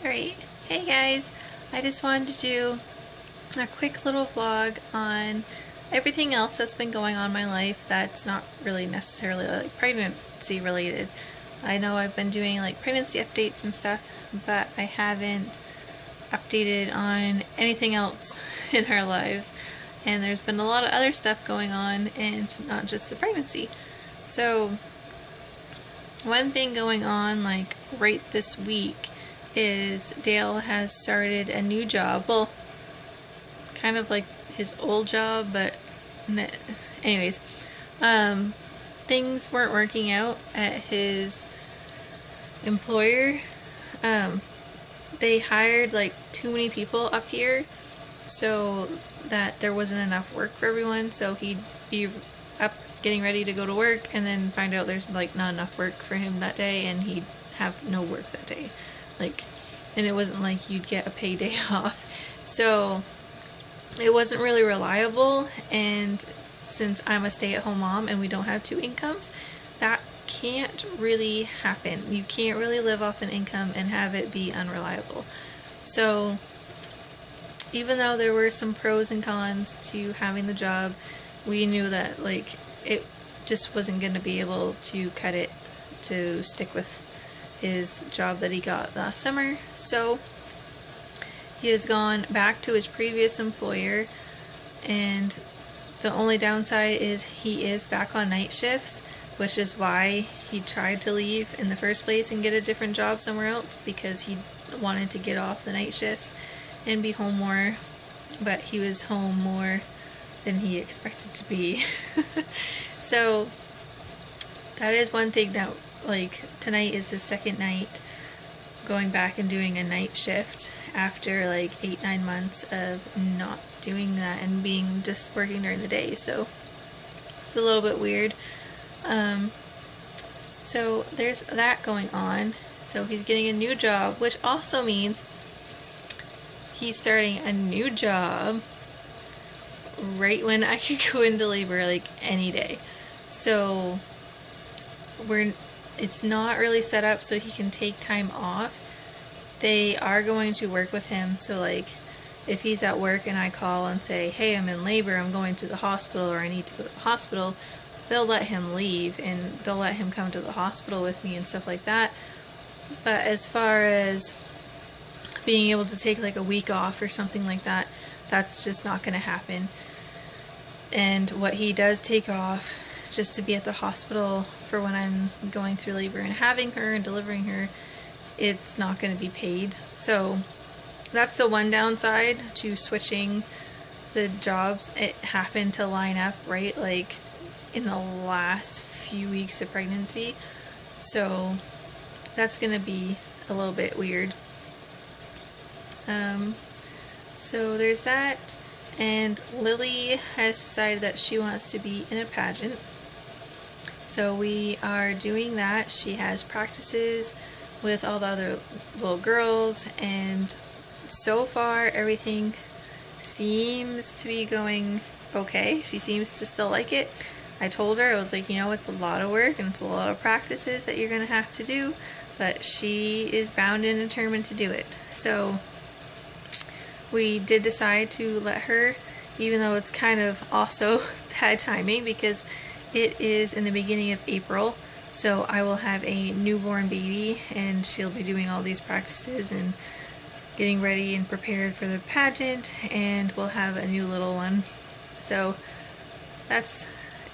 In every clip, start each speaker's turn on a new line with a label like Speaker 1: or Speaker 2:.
Speaker 1: Alright, hey guys, I just wanted to do a quick little vlog on everything else that's been going on in my life that's not really necessarily like pregnancy related. I know I've been doing like pregnancy updates and stuff, but I haven't updated on anything else in our lives, and there's been a lot of other stuff going on and not just the pregnancy. So one thing going on like right this week is Dale has started a new job. Well, kind of like his old job, but anyways, things weren't working out at his employer. They hired like too many people up here so that there wasn't enough work for everyone, so he'd be up getting ready to go to work and then find out there's like not enough work for him that day, and he'd have no work that day. And it wasn't like you'd get a payday off. So it wasn't really reliable, and since I'm a stay-at-home mom and we don't have two incomes, that can't really happen. You can't really live off an income and have it be unreliable. So even though there were some pros and cons to having the job, we knew that like it just wasn't going to be able to cut it to stick with his job that he got last summer. So he has gone back to his previous employer, and the only downside is he is back on night shifts, which is why he tried to leave in the first place and get a different job somewhere else, because he wanted to get off the night shifts and be home more, but he was home more than he expected to be. So that is one thing that, like, tonight is his second night going back and doing a night shift after like 8-9 months of not doing that and being just working during the day. So it's a little bit weird. So there's that going on. So he's getting a new job, which also means he's starting a new job right when I could go into labor, like any day. So it's not really set up so he can take time off. They are going to work with him, so like if he's at work and I call and say, hey, I'm in labor, I'm going to the hospital, or I need to go to the hospital, they'll let him leave and they'll let him come to the hospital with me and stuff like that. But as far as being able to take like a week off or something like that, that's just not going to happen. And what he does take off just to be at the hospital for when I'm going through labor and having her and delivering her, it's not going to be paid. So that's the one downside to switching the jobs. It happened to line up right like in the last few weeks of pregnancy, so that's going to be a little bit weird. So there's that. And Lily has decided that she wants to be in a pageant, so we are doing that. She has practices with all the other little girls, and so far everything seems to be going okay. She seems to still like it. I told her, I was like, you know, it's a lot of work and it's a lot of practices that you're going to have to do, but she is bound and determined to do it. So we did decide to let her, even though it's kind of also bad timing because it is in the beginning of April. So I will have a newborn baby and she'll be doing all these practices and getting ready and prepared for the pageant, and we'll have a new little one. So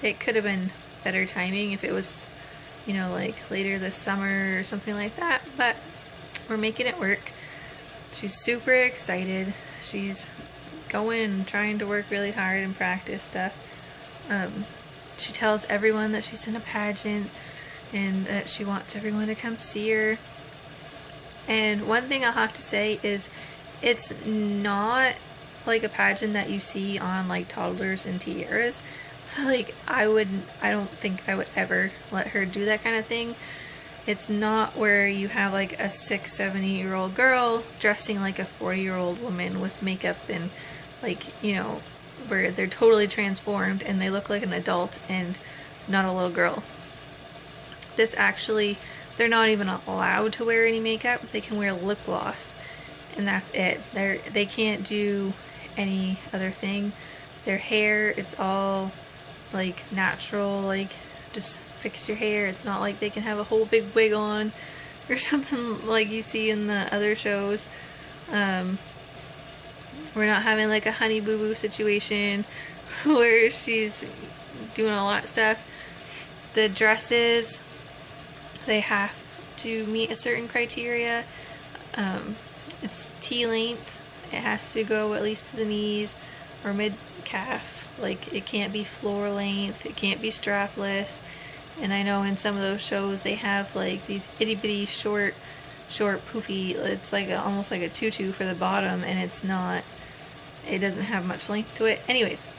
Speaker 1: it could have been better timing if it was, you know, like later this summer or something like that, but we're making it work. She's super excited. She's going and trying to work really hard and practice stuff. She tells everyone that she's in a pageant and that she wants everyone to come see her. And one thing I'll have to say is it's not like a pageant that you see on like toddlers and tiaras. Like I don't think I would ever let her do that kind of thing. It's not where you have like a 6-7-8-year-old girl dressing like a 40-year-old woman with makeup and like, you know, where they're totally transformed and they look like an adult and not a little girl. This actually they're not even allowed to wear any makeup. They can wear lip gloss, and that's it. They can't do any other thing. Their hair, it's all like natural, like just fix your hair. It's not like they can have a whole big wig on or something like you see in the other shows. We're not having like a Honey Boo Boo situation where she's doing a lot of stuff. The dresses, they have to meet a certain criteria. It's T length. It has to go at least to the knees or mid calf. Like, it can't be floor length. It can't be strapless. And I know in some of those shows they have like these itty bitty short poofy, it's like almost like a tutu for the bottom, and it's not, it doesn't have much length to it. Anyways,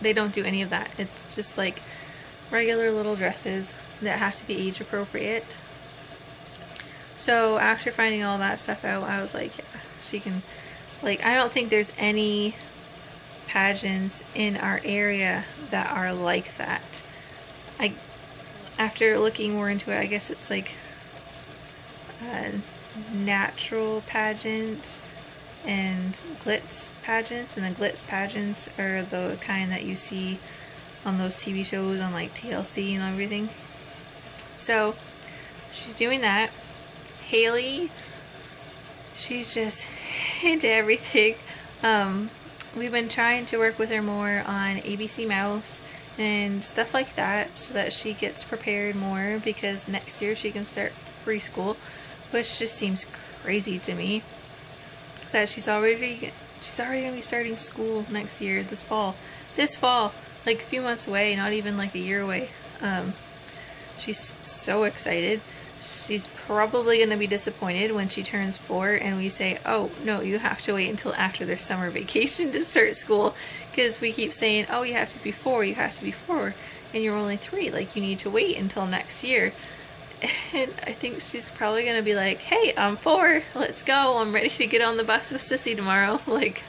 Speaker 1: they don't do any of that. It's just like regular little dresses that have to be age appropriate. So after finding all that stuff out, I was like, yeah, she can, like, I don't think there's any pageants in our area that are like that. After looking more into it, I guess it's like natural pageants and glitz pageants, and the glitz pageants are the kind that you see on those TV shows on like TLC and everything. So she's doing that. Haley, she's just into everything. We've been trying to work with her more on ABC Mouse and stuff like that so that she gets prepared more, because next year she can start preschool, which just seems crazy to me that she's already gonna be starting school next year, this fall, like a few months away, not even like a year away. She's so excited. She's probably going to be disappointed when she turns 4 and we say, oh no, you have to wait until after their summer vacation to start school, because we keep saying, oh, you have to be 4, and you're only 3, like you need to wait until next year. And I think she's probably going to be like, hey, I'm 4, let's go, I'm ready to get on the bus with Sissy tomorrow. Like,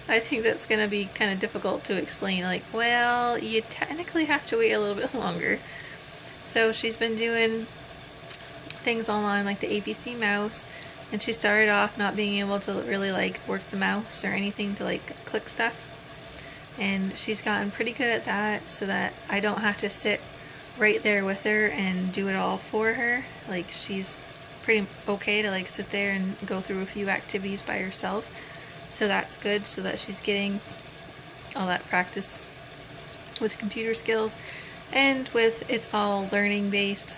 Speaker 1: I think that's going to be kind of difficult to explain, like, well, you technically have to wait a little bit longer. So she's been doing things online like the ABC Mouse, and she started off not being able to really like work the mouse or anything to like click stuff, and she's gotten pretty good at that, so that I don't have to sit right there with her and do it all for her. Like, she's pretty okay to like sit there and go through a few activities by herself, so that's good, so that she's getting all that practice with computer skills, and with it's all learning based.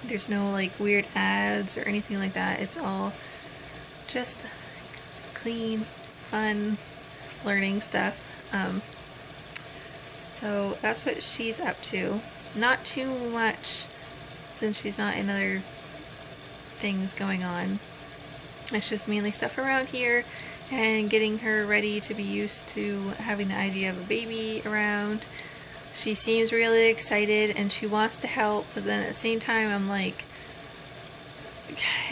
Speaker 1: There's no like weird ads or anything like that. It's all just clean, fun learning stuff. So that's what she's up to. Not too much, since she's not in other things going on. It's just mainly stuff around here and getting her ready to be used to having the idea of a baby around. She seems really excited and she wants to help, but then at the same time I'm like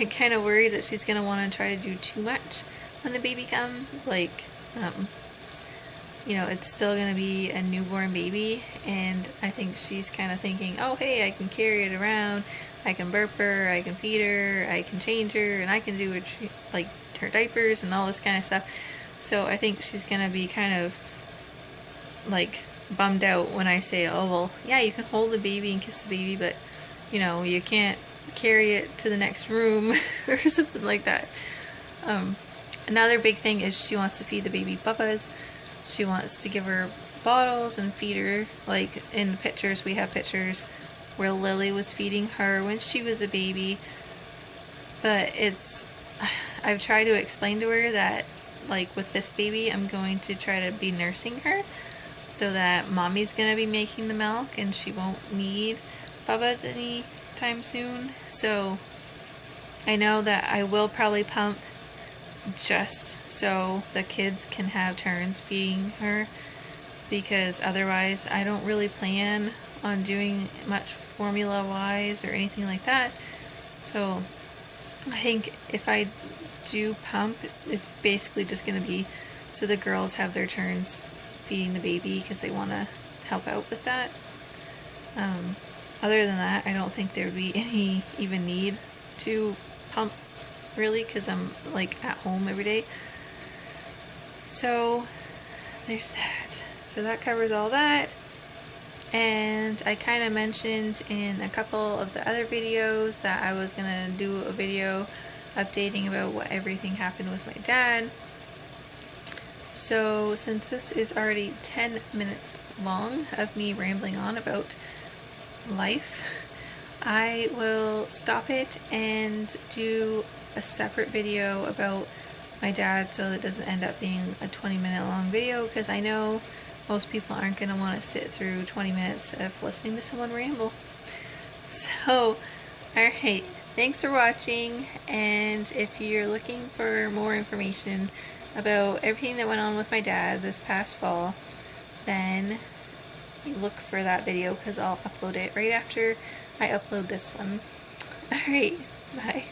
Speaker 1: kind of worried that she's going to want to try to do too much when the baby comes. Like, you know, it's still going to be a newborn baby, and I think she's kind of thinking, oh hey, I can carry it around, I can burp her, I can feed her, I can change her, and I can do it, like her diapers and all this kind of stuff. So I think she's going to be kind of like bummed out when I say, oh well, yeah, you can hold the baby and kiss the baby, but you know, you can't carry it to the next room or something like that. Another big thing is she wants to feed the baby bubbas. She wants to give her bottles and feed her. Like in the pictures, we have pictures where Lily was feeding her when she was a baby, but I've tried to explain to her that like with this baby I'm going to try to be nursing her, so that mommy's gonna be making the milk and she won't need Bubba's anytime soon. So I know that I will probably pump just so the kids can have turns feeding her, because otherwise I don't really plan on doing much formula wise or anything like that. So I think if I do pump, it's basically just gonna be so the girls have their turns feeding the baby, because they want to help out with that. other than that, I don't think there would be any even need to pump, really, because I'm like at home every day. So there's that. So that covers all that. And I kind of mentioned in a couple of the other videos that I was gonna do a video updating about what everything happened with my dad. So since this is already 10 minutes long of me rambling on about life, I will stop it and do a separate video about my dad so it doesn't end up being a 20-minute long video, because I know most people aren't going to want to sit through 20 minutes of listening to someone ramble. So, alright, thanks for watching, and if you're looking for more information about everything that went on with my dad this past fall, then you look for that video, because I'll upload it right after I upload this one. Alright, bye.